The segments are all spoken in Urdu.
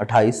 28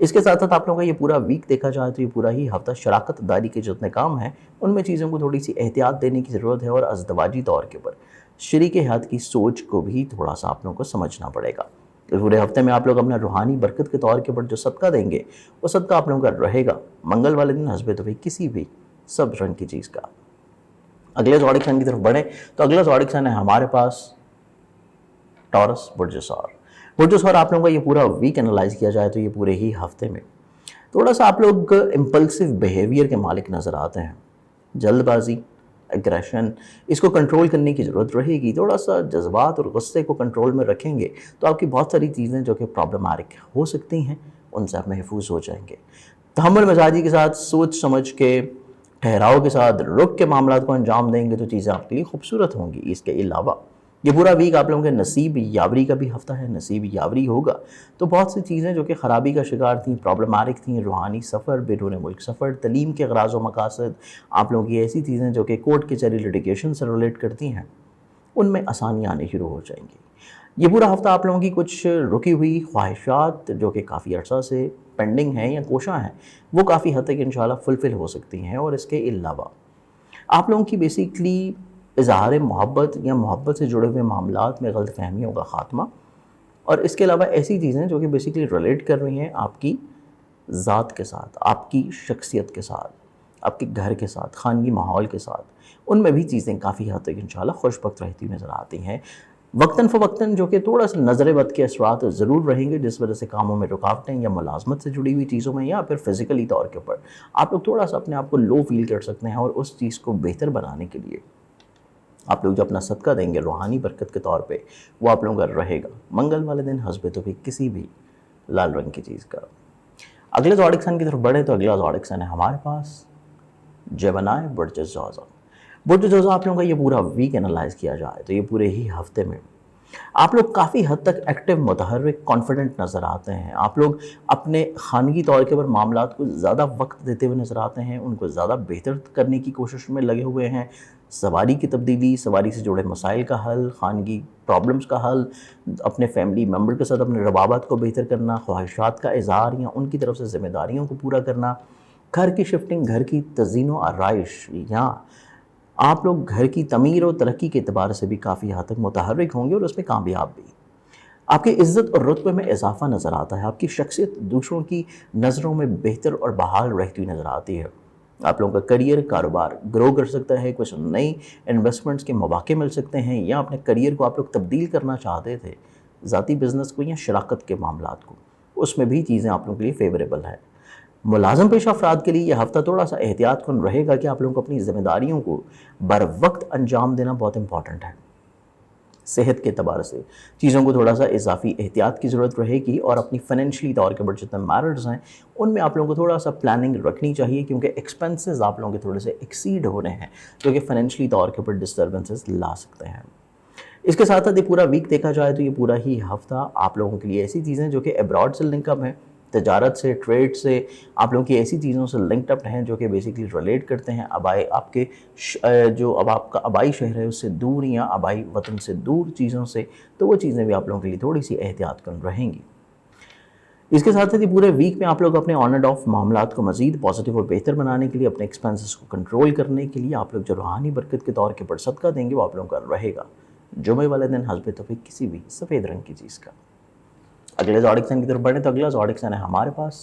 اس کے ساتھ ساتھ آپ لوگوں کا یہ پورا ویک دیکھا جائے تو یہ پورا ہی ہفتہ شراکت داری کے جتنے کام ہیں ان میں چیزوں کو تھوڑی سی احتیاط دینے کی ضرورت ہے، اور ازدواجی طور کے اوپر شریک حیات کی سوچ کو بھی تھوڑا سا آپ لوگوں کو سمجھنا پڑے گا۔ پورے ہفتے میں آپ لوگ اپنا روحانی برکت کے طور کے اوپر جو صدقہ دیں گے وہ صدقہ آپ لوگوں کا رہے گا منگل والے دن حسب توفیق کسی بھی سب رنگ کی چیز کا۔ اگلے زوڈک سائن کی طرف بڑھیں تو اگلا زوڈک سائن ہے ہمارے پاس ٹورس برج ثور۔ برج ثور آپ لوگوں کا یہ پورا ویک انالائز کیا جائے تو یہ پورے ہی ہفتے میں تھوڑا سا آپ لوگ امپلسو بیہیویئر کے مالک نظر آتے ہیں، جلد بازی، اگریشن، اس کو کنٹرول کرنے کی ضرورت رہے گی۔ تھوڑا سا جذبات اور غصے کو کنٹرول میں رکھیں گے تو آپ کی بہت ساری چیزیں جو کہ پرابلماتک ہو سکتی ہیں ان سے آپ محفوظ ہو جائیں گے۔ تحمل مزاجی کے ساتھ سوچ سمجھ کے ٹھہراؤ کے ساتھ رک کے معاملات کو انجام دیں گے تو چیزیں آپ کے لیے خوبصورت ہوں گی۔ اس کے علاوہ یہ پورا ویک آپ لوگوں کے نصیب یاوری کا بھی ہفتہ ہے، نصیب یاوری ہوگا تو بہت سی چیزیں جو کہ خرابی کا شکار تھیں، پرابلماتک تھیں، روحانی سفر، بیرون ملک سفر، تعلیم کے اغراض و مقاصد، آپ لوگوں کی ایسی چیزیں جو کہ کورٹ کچہری لٹیگیشن سے ریلیٹ کرتی ہیں ان میں آسانیاں آنے شروع ہو جائیں گی۔ یہ پورا ہفتہ آپ لوگوں کی کچھ رکی ہوئی خواہشات جو کہ کافی عرصہ سے پینڈنگ ہیں یا کوشاں ہیں وہ کافی حد تک انشاءاللہ فلفل ہو سکتی ہیں، اور اس کے علاوہ آپ لوگوں کی بیسیکلی اظہار محبت یا محبت سے جڑے ہوئے معاملات میں غلط فہمیوں کا خاتمہ، اور اس کے علاوہ ایسی چیزیں جو کہ بیسیکلی ریلیٹ کر رہی ہیں آپ کی ذات کے ساتھ، آپ کی شخصیت کے ساتھ، آپ کے گھر کے ساتھ، خانگی ماحول کے ساتھ، ان میں بھی چیزیں کافی حد تک انشاءاللہ خوش بخت رہتی نظر آتی ہیں۔ وقتاً فوقتاً جو کہ تھوڑا سا نظر بد کے اثرات ضرور رہیں گے جس وجہ سے کاموں میں رکاوٹیں یا ملازمت سے جڑی ہوئی چیزوں میں یا پھر فزیکلی طور کے اوپر آپ لوگ تھوڑا سا اپنے آپ کو لو فیل کر سکتے ہیں، اور اس چیز کو بہتر بنانے کے لیے آپ لوگ جو اپنا صدقہ دیں گے روحانی برکت کے طور پہ وہ آپ لوگوں کا رہے گا منگل والے دن حسب توفیق کسی بھی لال رنگ کی چیز کا۔ اگلے زوڈک سائن کی طرف بڑھیں تو اگلا زوڈک سائن ہے ہمارے پاس جیمنائی برج جوزا۔ برج جوزا آپ لوگوں کا یہ پورا ویک انالائز کیا جائے تو یہ پورے ہی ہفتے میں آپ لوگ کافی حد تک ایکٹیو، متحرک، کانفیڈنٹ نظر آتے ہیں۔ آپ لوگ اپنے خانگی طور کے اوپر معاملات کو زیادہ وقت دیتے ہوئے نظر آتے ہیں، ان کو زیادہ بہتر کرنے کی کوشش میں لگے ہوئے ہیں۔ سواری کی تبدیلی، سواری سے جڑے مسائل کا حل، خانگی پرابلمز کا حل، اپنے فیملی ممبر کے ساتھ اپنے روابط کو بہتر کرنا، خواہشات کا اظہار یا ان کی طرف سے ذمہ داریوں کو پورا کرنا، گھر کی شفٹنگ، گھر کی تزئین و آرائش، یا آپ لوگ گھر کی تعمیر و ترقی کے اعتبار سے بھی کافی حد تک متحرک ہوں گے اور اس میں کامیاب بھی۔ آپ کی عزت اور رتبے میں اضافہ نظر آتا ہے، آپ کی شخصیت دوسروں کی نظروں میں بہتر اور بحال رہتی ہوئی نظر آتی ہے۔ آپ لوگوں کا کریئر، کاروبار گرو کر سکتا ہے، کچھ نئی انویسٹمنٹس کے مواقع مل سکتے ہیں، یا اپنے کریئر کو آپ لوگ تبدیل کرنا چاہتے تھے، ذاتی بزنس کو یا شراکت کے معاملات کو، اس میں بھی چیزیں آپ لوگوں کے لیے فیوریبل ہیں۔ ملازم پیشہ افراد کے لیے یہ ہفتہ تھوڑا سا احتیاط کن رہے گا کہ آپ لوگوں کو اپنی ذمہ داریوں کو بر وقت انجام دینا بہت امپورٹنٹ ہے۔ صحت کے اعتبار سے چیزوں کو تھوڑا سا اضافی احتیاط کی ضرورت رہے گی، اور اپنی فائنینشلی طور کے اوپر جتنے میٹرز ہیں ان میں آپ لوگوں کو تھوڑا سا پلاننگ رکھنی چاہیے، کیونکہ ایکسپینسز آپ لوگوں کے تھوڑے سے ایکسیڈ ہو رہے ہیں جو کہ فائنینشلی طور کے اوپر ڈسٹربنسز لا سکتے ہیں۔ اس کے ساتھ ساتھ یہ پورا ویک دیکھا جائے تو یہ پورا ہی ہفتہ آپ لوگوں کے لیے ایسی چیزیں جو کہ ابراڈ سے لنک اپ ہیں، تجارت سے، ٹریڈ سے، آپ لوگوں کی ایسی چیزوں سے لنکڈ اپ ہیں جو کہ بیسیکلی ریلیٹ کرتے ہیں آپ کے جو اب آپ کا آبائی شہر ہے اس سے دور یا آبائی وطن سے دور چیزوں سے، تو وہ چیزیں بھی آپ لوگوں کے لیے تھوڑی سی احتیاط کن رہیں گی۔ اس کے ساتھ ساتھ یہ پورے ویک میں آپ لوگ اپنے آن اینڈ آف معاملات کو مزید پازیٹیو اور بہتر بنانے کے لیے، اپنے ایکسپینسز کو کنٹرول کرنے کے لیے آپ لوگ جو روحانی برکت کے طور کے پر صدقہ دیں گے وہ آپ لوگوں کا رہے گا جمعے والے دن حسب توفیق کسی بھی سفید رنگ کی چیز کا۔ اگلے زوڈک سائن کی طرف بڑھیں تو اگلا زوڈک سائن ہے ہمارے پاس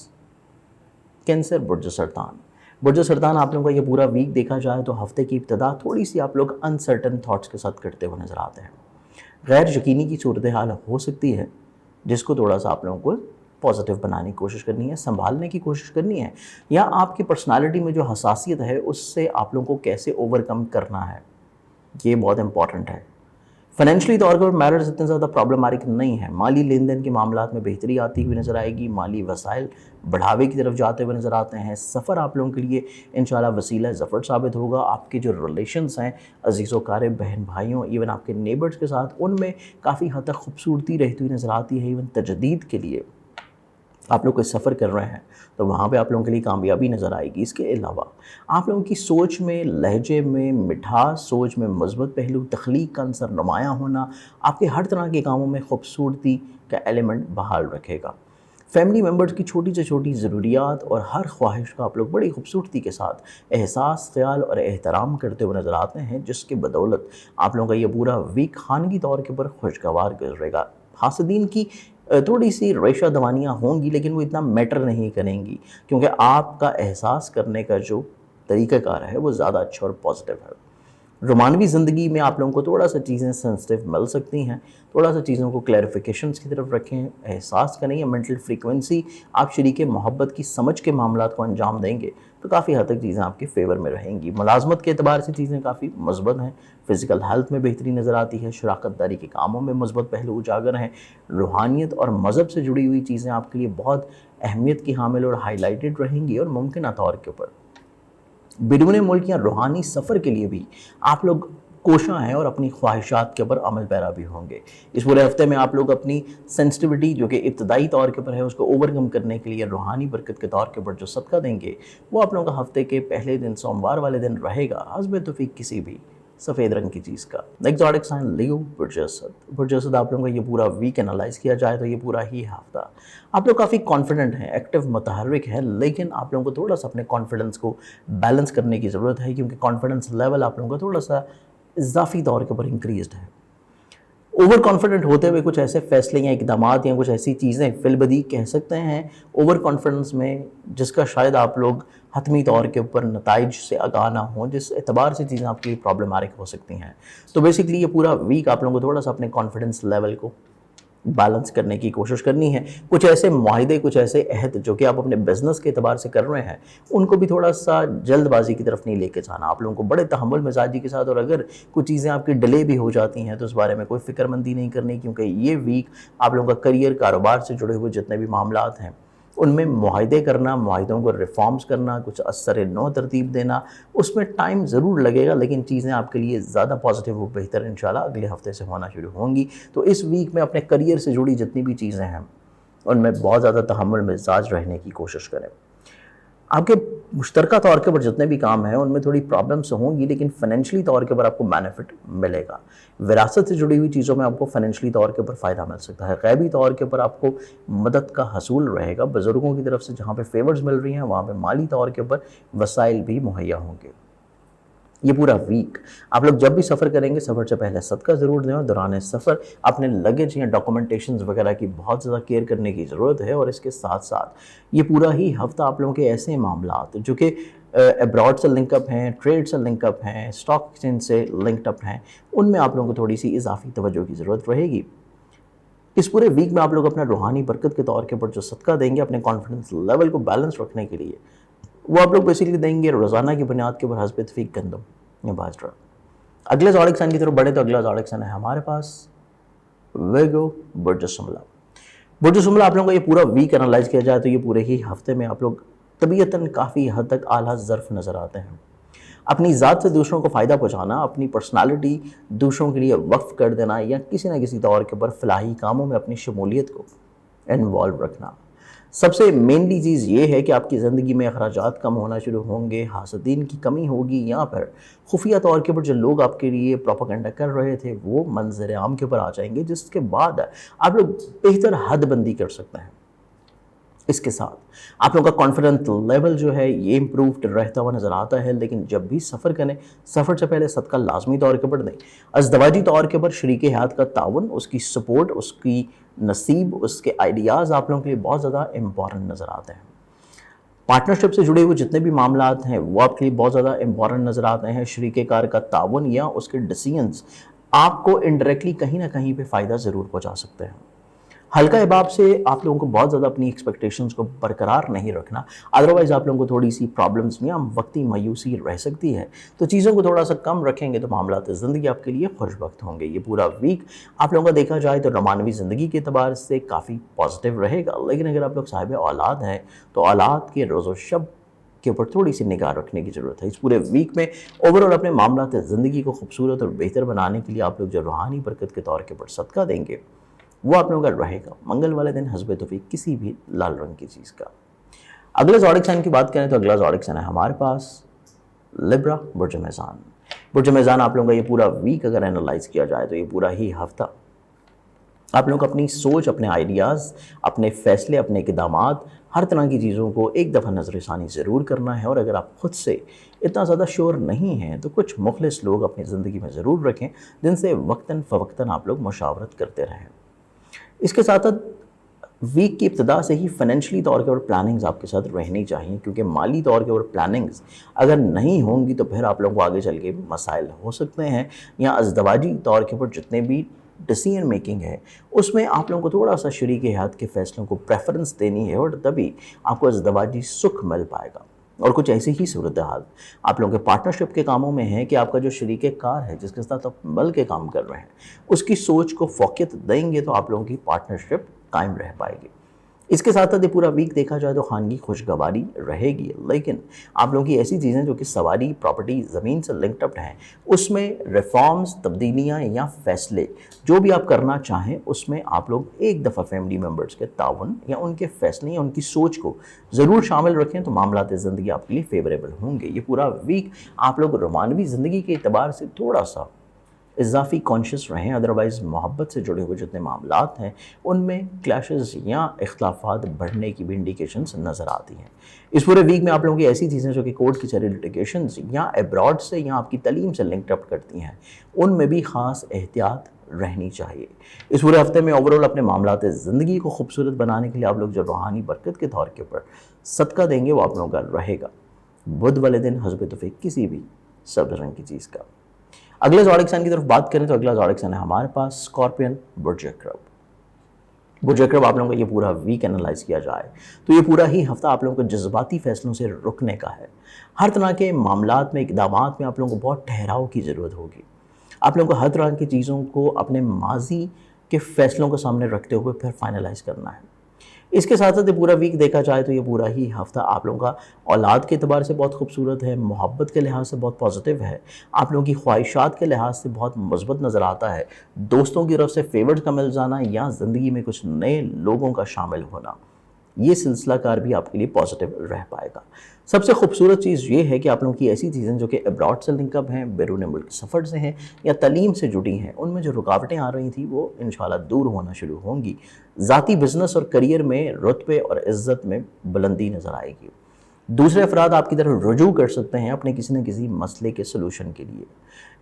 کینسر برج سرطان۔ برج سرطان آپ لوگوں کا یہ پورا ویک دیکھا جائے تو ہفتے کی ابتدا تھوڑی سی آپ لوگ انسرٹن تھاٹس کے ساتھ کرتے ہوئے نظر آتے ہیں، غیر یقینی کی صورتحال ہو سکتی ہے جس کو تھوڑا سا آپ لوگوں کو پازیٹیو بنانے کی کوشش کرنی ہے، سنبھالنے کی کوشش کرنی ہے، یا آپ کی پرسنالٹی میں جو حساسیت ہے اس سے آپ لوگوں کو کیسے اوور کم کرنا ہے، یہ بہت امپورٹنٹ ہے۔ فائنینشلی طور پر میٹرز اتنے زیادہ پرابلماتک نہیں ہیں، مالی لین دین کے معاملات میں بہتری آتی ہوئی نظر آئے گی، مالی وسائل بڑھاوے کی طرف جاتے ہوئے نظر آتے ہیں، سفر آپ لوگوں کے لیے انشاءاللہ وسیلہ ظفر ثابت ہوگا، آپ کے جو ریلیشنز ہیں عزیز و قارب، بہن بھائیوں، ایون آپ کے نیبرز کے ساتھ، ان میں کافی حد تک خوبصورتی رہتی ہوئی نظر آتی ہے۔ ایون تجدید کے لیے آپ لوگ کوئی سفر کر رہے ہیں تو وہاں پہ آپ لوگوں کے لیے کامیابی نظر آئے گی۔ اس کے علاوہ آپ لوگوں کی سوچ میں، لہجے میں مٹھاس، سوچ میں مثبت پہلو، تخلیق کا عنصر نمایاں ہونا آپ کے ہر طرح کے کاموں میں خوبصورتی کا ایلیمنٹ بحال رکھے گا۔ فیملی ممبرز کی چھوٹی سے چھوٹی ضروریات اور ہر خواہش کا آپ لوگ بڑی خوبصورتی کے ساتھ احساس، خیال اور احترام کرتے ہوئے نظر آتے ہیں، جس کی بدولت آپ لوگوں کا یہ پورا ویک خانگی طور کے اوپر خوشگوار گزرے گا۔ حاسدین کی تھوڑی سی ریشہ دوانیاں ہوں گی، لیکن وہ اتنا میٹر نہیں کریں گی، کیونکہ آپ کا احساس کرنے کا جو طریقہ کار ہے وہ زیادہ اچھا اور پازیٹیو ہے۔ رومانوی زندگی میں آپ لوگوں کو تھوڑا سا چیزیں سینسٹیو مل سکتی ہیں، تھوڑا سا چیزوں کو کلیریفیکیشنز کی طرف رکھیں، احساس کریں یا مینٹل فریکوینسی آپ شریک محبت کی سمجھ کے معاملات کو انجام دیں گے تو کافی حد تک چیزیں آپ کے فیور میں رہیں گی۔ ملازمت کے اعتبار سے چیزیں کافی مثبت ہیں، فزیکل ہیلتھ میں بہتری نظر آتی ہے، شراکت داری کے کاموں میں مثبت پہلو اجاگر ہیں، روحانیت اور مذہب سے جڑی ہوئی چیزیں آپ کے لیے بہت اہمیت کی حامل اور ہائی لائٹڈ رہیں گی، اور ممکنہ طور کے اوپر بیرون ملک یا روحانی سفر کے لیے بھی آپ لوگ کوشاں ہیں اور اپنی خواہشات کے اوپر عمل پیرا بھی ہوں گے۔ اس پورے ہفتے میں آپ لوگ اپنی سینسٹیوٹی جو کہ ابتدائی طور کے اوپر ہے اس کو اوورکم کرنے کے لیے روحانی برکت کے طور کے اوپر جو صدقہ دیں گے وہ آپ لوگوں کا ہفتے کے پہلے دن سوموار والے دن رہے گا، حسب توفیق کسی بھی سفید رنگ کی چیز کا۔ نیکسٹ زوڈک سائن لیو، برج اسد۔ برج اسد آپ لوگوں کا یہ پورا ویک انالائز کیا جائے تو یہ پورا ہی ہفتہ آپ لوگ کافی کانفیڈنٹ ہیں، ایکٹیو متحرک ہیں، لیکن آپ لوگوں کو تھوڑا سا اپنے کانفیڈنس کو بیلنس کرنے کی ضرورت ہے، کیونکہ کانفیڈنس لیول آپ لوگوں کا تھوڑا سا اضافی طور کے اوپر انکریزڈ ہے۔ اوور کانفیڈنٹ ہوتے ہوئے کچھ ایسے فیصلے یا اقدامات یا کچھ ایسی چیزیں فی البدی کہہ سکتے ہیں اوور کانفیڈنس میں، جس کا شاید آپ لوگ حتمی طور کے اوپر نتائج سے آگاہ نہ ہوں، جس اعتبار سے چیزیں آپ کے لیے پرابلماتک ہو سکتی ہیں۔ تو بیسکلی یہ پورا ویک آپ لوگوں کو تھوڑا سا اپنے کانفیڈنس لیول کو بیلنس کرنے کی کوشش کرنی ہے۔ کچھ ایسے معاہدے، کچھ ایسے عہد جو کہ آپ اپنے بزنس کے اعتبار سے کر رہے ہیں ان کو بھی تھوڑا سا جلد بازی کی طرف نہیں لے کے جانا، آپ لوگوں کو بڑے تحمل مزاجی کے ساتھ، اور اگر کچھ چیزیں آپ کی ڈیلے بھی ہو جاتی ہیں تو اس بارے میں کوئی فکر مندی نہیں کرنی، کیونکہ یہ ویک آپ لوگوں کا کریئر، کاروبار سے جڑے ہوئے جتنے بھی معاملات ہیں ان میں معاہدے کرنا، معاہدوں کو ریفارمز کرنا، کچھ اثر نو ترتیب دینا، اس میں ٹائم ضرور لگے گا، لیکن چیزیں آپ کے لیے زیادہ پازیٹیو و بہتر انشاءاللہ اگلے ہفتے سے ہونا شروع ہوں گی۔ تو اس ویک میں اپنے کریئر سے جڑی جتنی بھی چیزیں ہیں ان میں بہت زیادہ تحمل مزاج رہنے کی کوشش کریں۔ آپ کے مشترکہ طور کے اوپر جتنے بھی کام ہیں ان میں تھوڑی پرابلمس ہوں گی، لیکن فائنینشلی طور کے اوپر آپ کو بینیفٹ ملے گا۔ وراثت سے جڑی ہوئی چیزوں میں آپ کو فائنینشلی طور کے اوپر فائدہ مل سکتا ہے، غیبی طور کے اوپر آپ کو مدد کا حصول رہے گا، بزرگوں کی طرف سے جہاں پہ فیورز مل رہی ہیں وہاں پہ مالی طور کے اوپر وسائل بھی مہیا ہوں گے۔ یہ پورا ویک آپ لوگ جب بھی سفر کریں گے سفر سے پہلے صدقہ ضرور دیں، اور دوران سفر اپنے لگیج یا ڈاکومنٹیشنز وغیرہ کی بہت زیادہ کیئر کرنے کی ضرورت ہے۔ اور اس کے ساتھ ساتھ یہ پورا ہی ہفتہ آپ لوگوں کے ایسے معاملات جو کہ ابراڈ سے لنک اپ ہیں، ٹریڈ سے لنک اپ ہیں، اسٹاک ایکسچینج سے لنکڈ اپ ہیں، ان میں آپ لوگوں کو تھوڑی سی اضافی توجہ کی ضرورت رہے گی۔ اس پورے ویک میں آپ لوگ اپنا روحانی برکت کے طور کے اوپر جو صدقہ دیں گے اپنے کانفیڈنس لیول کو بیلنس رکھنے کے لیے، وہ آپ لوگ بیسیکلی دیں گے روزانہ کی بنیاد کے اوپر حسب اتفاق گندم یا باجرا۔ اگلے زوڈک سائن کی طرف بڑھے تو اگلا زوڈک سائن ہے ہمارے پاس ویگو، برج شملہ۔ برج شملہ آپ لوگوں کا یہ پورا ویک انالائز کیا جائے تو یہ پورے ہی ہفتے میں آپ لوگ طبیعتاً کافی حد تک اعلیٰ ظرف نظر آتے ہیں۔ اپنی ذات سے دوسروں کو فائدہ پہنچانا، اپنی پرسنالٹی دوسروں کے لیے وقف کر دینا، یا کسی نہ کسی طور کے اوپر فلاحی کاموں میں اپنی شمولیت کو انوالو رکھنا۔ سب سے مینلی چیز یہ ہے کہ آپ کی زندگی میں اخراجات کم ہونا شروع ہوں گے، حاسدین کی کمی ہوگی، یا پھر خفیہ طور کے اوپر جو لوگ آپ کے لیے پروپیگنڈا کر رہے تھے وہ منظر عام کے اوپر آ جائیں گے، جس کے بعد آپ لوگ بہتر حد بندی کر سکتے ہیں۔ اس کے ساتھ آپ لوگوں کا کانفیڈنس لیول جو ہے یہ امپرووڈ رہتا ہوا نظر آتا ہے، لیکن جب بھی سفر کریں سفر سے پہلے صدقہ لازمی طور کے اوپر دیں۔ ازدواجی طور کے اوپر شریک حیات کا تعاون، اس کی سپورٹ، اس کی نصیب، اس کے آئیڈیاز آپ لوگوں کے لیے بہت زیادہ امپورٹنٹ نظر آتے ہیں۔ پارٹنرشپ سے جڑے ہوئے جتنے بھی معاملات ہیں وہ آپ کے لیے بہت زیادہ امپورٹنٹ نظر آتے ہیں۔ شریک کار کا تعاون یا اس کے ڈیسیژنز آپ کو انڈائریکٹلی کہیں نہ کہیں پہ فائدہ ضرور پہنچا سکتے ہیں۔ ہلکا احباب سے آپ لوگوں کو بہت زیادہ اپنی ایکسپیکٹیشنز کو برقرار نہیں رکھنا، ادروائز آپ لوگوں کو تھوڑی سی پرابلمز میں وقتی مایوسی رہ سکتی ہے، تو چیزوں کو تھوڑا سا کم رکھیں گے تو معاملات زندگی آپ کے لیے خوشبخت ہوں گے۔ یہ پورا ویک آپ لوگوں کا دیکھا جائے تو رومانوی زندگی کے اعتبار سے کافی پازیٹیو رہے گا، لیکن اگر آپ لوگ صاحب اولاد ہیں تو اولاد کے روز و شب کے اوپر تھوڑی سی نگاہ رکھنے کی ضرورت ہے۔ اس پورے ویک میں اوورآل اپنے معاملات زندگی کو خوبصورت اور بہتر بنانے کے لیے آپ لوگ جو روحانی برکت کے طور کے اوپر صدقہ دیں گے وہ آپ لوگوں کا رہے گا منگل والے دن حسب توفیق کسی بھی لال رنگ کی چیز کا۔ اگلے زوڈک سائن کی بات کریں تو اگلا زوڈک سائن ہے ہمارے پاس لیبرا، برج میزان۔ برج میزان آپ لوگوں کا یہ پورا ویک اگر انالائز کیا جائے تو یہ پورا ہی ہفتہ آپ لوگ اپنی سوچ، اپنے آئیڈیاز، اپنے فیصلے، اپنے اقدامات، ہر طرح کی چیزوں کو ایک دفعہ نظر ثانی ضرور کرنا ہے، اور اگر آپ خود سے اتنا زیادہ شور نہیں ہیں تو کچھ مخلص لوگ اپنی زندگی میں ضرور رکھیں جن سے وقتاً فوقتاً آپ لوگ مشاورت کرتے رہیں۔ اس کے ساتھ ساتھ ویک کی ابتدا سے ہی فائنینشلی طور کے اوپر پلاننگز آپ کے ساتھ رہنی چاہیے، کیونکہ مالی طور کے اوپر پلاننگز اگر نہیں ہوں گی تو پھر آپ لوگوں کو آگے چل کے مسائل ہو سکتے ہیں، یا ازدواجی طور کے اوپر جتنے بھی ڈیسیژن میکنگ ہے اس میں آپ لوگوں کو تھوڑا سا شریک حیات کے فیصلوں کو پریفرنس دینی ہے، اور تبھی آپ کو ازدواجی سکھ مل پائے گا۔ اور کچھ ایسی ہی صورتحال آپ لوگوں کے پارٹنرشپ کے کاموں میں ہے کہ آپ کا جو شریک کار ہے جس کے ساتھ آپ مل کے کام کر رہے ہیں اس کی سوچ کو فوقیت دیں گے تو آپ لوگوں کی پارٹنرشپ قائم رہ پائے گی۔ اس کے ساتھ ساتھ یہ پورا ویک دیکھا جائے تو خانگی خوشگواری رہے گی، لیکن آپ لوگوں کی ایسی چیزیں جو کہ سواری، پراپرٹی، زمین سے لنکڈ اپ ہیں، اس میں ریفارمز، تبدیلیاں یا فیصلے جو بھی آپ کرنا چاہیں اس میں آپ لوگ ایک دفعہ فیملی ممبرز کے تعاون یا ان کے فیصلے یا ان کی سوچ کو ضرور شامل رکھیں تو معاملات زندگی آپ کے لیے فیوریبل ہوں گے۔ یہ پورا ویک آپ لوگ رومانوی زندگی کے اعتبار سے تھوڑا سا اضافی کانشیس رہیں، ادروائز محبت سے جڑے ہوئے جتنے معاملات ہیں ان میں کلیشز یا اختلافات بڑھنے کی بھی انڈیکیشنز نظر آتی ہیں۔ اس پورے ویک میں آپ لوگوں کی ایسی چیزیں جو کہ کورٹ کچہری لٹیگیشنز یا ایبراڈ سے یا آپ کی تعلیم سے لنکڈ اپ کرتی ہیں ان میں بھی خاص احتیاط رہنی چاہیے۔ اس پورے ہفتے میں اوورال اپنے معاملات زندگی کو خوبصورت بنانے کے لیے آپ لوگ جو روحانی برکت کے طور کے اوپر صدقہ دیں گے وہ آپ لوگوں کا رہے گا بدھ والے دن حسب توفیق کسی بھی سبز رنگ کی چیز کا۔ اگلے زوڈک سائن کی طرف بات کریں تو اگلا زوڈک سائن ہے ہمارے پاس اسکارپین، برج عقرب۔ برج عقرب آپ لوگوں کا یہ پورا ویک انالائز کیا جائے تو یہ پورا ہی ہفتہ آپ لوگوں کو جذباتی فیصلوں سے رکنے کا ہے۔ ہر طرح کے معاملات میں، اقدامات میں آپ لوگوں کو بہت ٹھہراؤ کی ضرورت ہوگی۔ آپ لوگوں کو ہر طرح کی چیزوں کو اپنے ماضی کے فیصلوں کو سامنے رکھتے ہوئے پھر فائنلائز کرنا ہے۔ اس کے ساتھ ساتھ یہ پورا ویک دیکھا جائے تو یہ پورا ہی ہفتہ آپ لوگوں کا اولاد کے اعتبار سے بہت خوبصورت ہے، محبت کے لحاظ سے بہت پازیٹیو ہے، آپ لوگوں کی خواہشات کے لحاظ سے بہت مثبت نظر آتا ہے، دوستوں کی طرف سے فیورز کا مل جانا یا زندگی میں کچھ نئے لوگوں کا شامل ہونا، یہ سلسلہ کار بھی آپ کے لیے پازیٹیو رہ پائے گا۔ سب سے خوبصورت چیز یہ ہے کہ آپ لوگوں کی ایسی چیزیں جو کہ ایبراڈ سے لنک اپ ہیں، بیرون ملک سفر سے ہیں یا تعلیم سے جڑی ہیں، ان میں جو رکاوٹیں آ رہی تھیں وہ انشاءاللہ دور ہونا شروع ہوں گی۔ ذاتی بزنس اور کریئر میں رتبے اور عزت میں بلندی نظر آئے گی۔ دوسرے افراد آپ کی طرف رجوع کر سکتے ہیں اپنے کسی نہ کسی مسئلے کے سلوشن کے لیے۔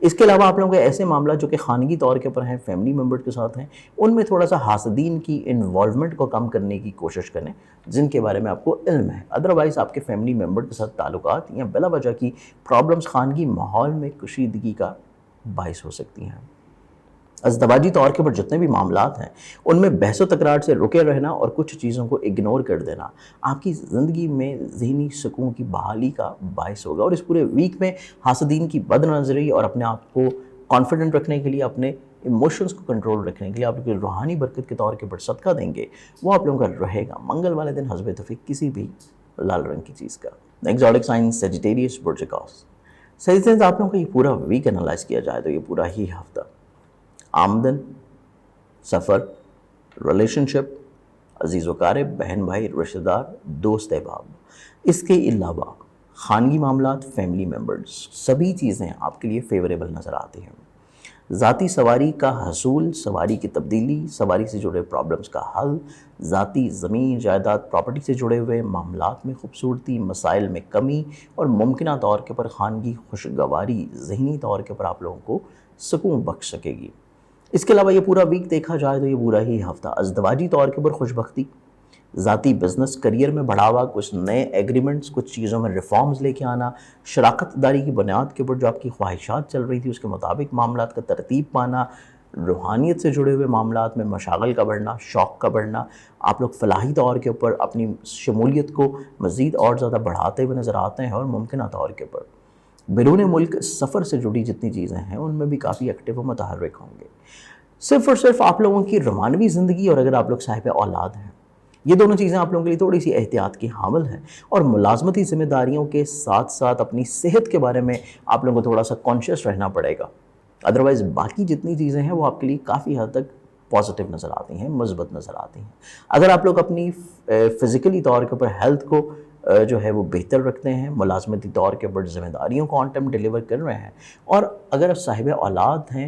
اس کے علاوہ آپ لوگوں کے ایسے معاملات جو کہ خانگی طور کے اوپر ہیں، فیملی ممبر کے ساتھ ہیں، ان میں تھوڑا سا حاسدین کی انوالومنٹ کو کم کرنے کی کوشش کریں جن کے بارے میں آپ کو علم ہے۔ ادروائز آپ کے فیملی ممبر کے ساتھ تعلقات یا بلا وجہ کی پرابلمز خانگی ماحول میں کشیدگی کا باعث ہو سکتی ہیں۔ ازدواجی طور کے اوپر جتنے بھی معاملات ہیں ان میں بحث و تکرار سے رکے رہنا اور کچھ چیزوں کو اگنور کر دینا آپ کی زندگی میں ذہنی سکون کی بحالی کا باعث ہوگا۔ اور اس پورے ویک میں حاسدین کی بد نظری اور اپنے آپ کو کانفیڈنٹ رکھنے کے لیے، اپنے ایموشنز کو کنٹرول رکھنے کے لیے آپ لوگ روحانی برکت کے طور کے اوپر صدقہ دیں گے وہ آپ لوگوں کا رہے گا منگل والے دن حسب توفیق کسی بھی لال رنگ کی چیز کا۔ نیکسٹ زوڈک سائن سیجیٹیریس، برج قوس۔ سیجیٹیریس آپ لوگوں کا یہ پورا ویک انالائز کیا جائے تو یہ پورا ہی ہفتہ آمدن، سفر، ریلیشن شپ، عزیز و اقارب، بہن بھائی، رشتہ دار، دوست احباب، اس کے علاوہ خانگی معاملات، فیملی ممبرز، سبھی چیزیں آپ کے لیے فیوریبل نظر آتی ہیں۔ ذاتی سواری کا حصول، سواری کی تبدیلی، سواری سے جڑے پرابلمز کا حل، ذاتی زمین، جائیداد، پراپرٹی سے جڑے ہوئے معاملات میں خوبصورتی، مسائل میں کمی اور ممکنہ طور کے پر خانگی خوشگواری ذہنی طور کے پر آپ لوگوں کو سکون بخش سکے گی۔ اس کے علاوہ یہ پورا ویک دیکھا جائے تو یہ پورا ہی ہفتہ ازدواجی طور کے اوپر خوش بختی، ذاتی بزنس کریئر میں بڑھاوا، کچھ نئے ایگریمنٹس، کچھ چیزوں میں ریفارمز لے کے آنا، شراکت داری کی بنیاد کے اوپر جو آپ کی خواہشات چل رہی تھی اس کے مطابق معاملات کا ترتیب پانا، روحانیت سے جڑے ہوئے معاملات میں مشاغل کا بڑھنا، شوق کا بڑھنا، آپ لوگ فلاحی طور کے اوپر اپنی شمولیت کو مزید اور زیادہ بڑھاتے ہوئے نظر آتے ہیں اور ممکنہ طور کے اوپر بیرون ملک سفر سے جڑی جتنی چیزیں ہیں ان میں بھی کافی ایکٹیو و متحرک ہوں گے۔ صرف اور صرف آپ لوگوں کی رومانوی زندگی اور اگر آپ لوگ صاحب اولاد ہیں یہ دونوں چیزیں آپ لوگوں کے لیے تھوڑی سی احتیاط کی حامل ہیں، اور ملازمتی ذمہ داریوں کے ساتھ ساتھ اپنی صحت کے بارے میں آپ لوگوں کو تھوڑا سا کانشیس رہنا پڑے گا۔ ادروائز باقی جتنی چیزیں ہیں وہ آپ کے لیے کافی حد تک پازیٹیو نظر آتی ہیں، مثبت نظر آتی ہیں۔ اگر آپ لوگ اپنی فزیکلی طور کے اوپر ہیلتھ کو جو ہے وہ بہتر رکھتے ہیں، ملازمتی طور کے اوپر ذمہ داریوں کو آن ٹائم ڈیلیور کر رہے ہیں، اور اگر صاحب اولاد ہیں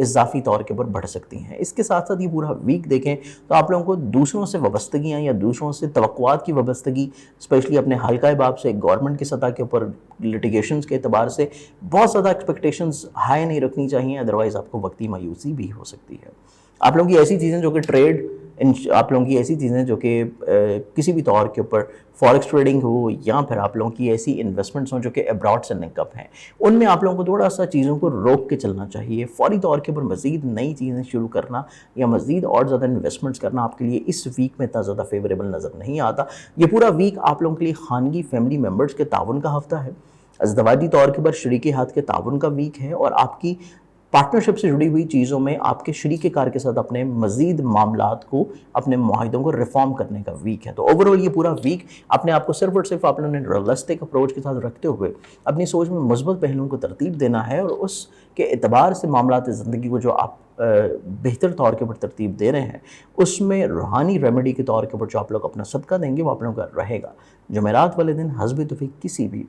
اضافی طور کے اوپر بڑھ سکتی ہیں۔ اس کے ساتھ ساتھ یہ پورا ویک دیکھیں تو آپ لوگوں کو دوسروں سے وابستگیاں یا دوسروں سے توقعات کی وابستگی، اسپیشلی اپنے حلقۂ باب سے، گورنمنٹ کی سطح کے اوپر لٹیگیشنز کے اعتبار سے بہت زیادہ ایکسپیکٹیشنز ہائی نہیں رکھنی چاہیے، ادروائز آپ کو وقتی مایوسی بھی ہو سکتی ہے۔ آپ لوگوں کی ایسی چیزیں جو کہ ٹریڈ، آپ لوگوں کی ایسی چیزیں جو کہ کسی بھی طور کے اوپر فارکس ٹریڈنگ ہو، یا پھر آپ لوگوں کی ایسی انویسٹمنٹس ہوں جو کہ ابراڈ سے لنک اپ ہیں، ان میں آپ لوگوں کو تھوڑا سا چیزوں کو روک کے چلنا چاہیے۔ فوری طور کے اوپر مزید نئی چیزیں شروع کرنا یا مزید اور زیادہ انویسٹمنٹس کرنا آپ کے لیے اس ویک میں اتنا زیادہ فیوریبل نظر نہیں آتا۔ یہ پورا ویک آپ لوگوں کے لیے خانگی فیملی ممبرز کے تعاون کا ہفتہ ہے، ازدواجی طور کے اوپر شریک ہاتھ کے تعاون کا ویک ہے، اور آپ کی پارٹنرشپ سے جڑی ہوئی چیزوں میں آپ کے شریک کار کے ساتھ اپنے مزید معاملات کو، اپنے معاہدوں کو ریفارم کرنے کا ویک ہے۔ تو اوورآل یہ پورا ویک اپنے آپ کو صرف اور صرف آپ نے ریئلسٹک اپروچ کے ساتھ رکھتے ہوئے اپنی سوچ میں مثبت پہلوؤں کو ترتیب دینا ہے، اور اس کے اعتبار سے معاملات زندگی کو جو آپ بہتر طور کے اوپر ترتیب دے رہے ہیں، اس میں روحانی ریمیڈی کے طور کے اوپر جو آپ لوگ اپنا صدقہ دیں گے وہ آپ لوگوں کا رہے گا جمعرات والے دن حسب توفیق کسی بھی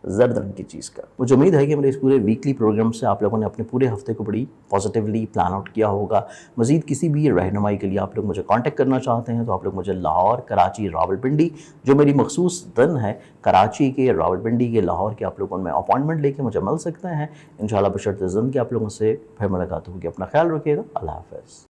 زرد رنگ کی چیز کا۔ مجھے امید ہے کہ میرے اس پورے ویکلی پروگرام سے آپ لوگوں نے اپنے پورے ہفتے کو بڑی پازیٹیولی پلان آؤٹ کیا ہوگا۔ مزید کسی بھی رہنمائی کے لیے آپ لوگ مجھے کانٹیکٹ کرنا چاہتے ہیں تو آپ لوگ مجھے لاہور، کراچی، راولپنڈی، جو میری مخصوص دن ہے کراچی کے، راولپنڈی کے، لاہور کے، آپ لوگوں میں اپائنٹمنٹ لے کے مجھے مل سکتے ہیں۔ انشاءاللہ بشرط ذن کہ آپ لوگوں سے پھر ملاقات ہوگی۔ اپنا خیال رکھیے گا۔ اللہ حافظ۔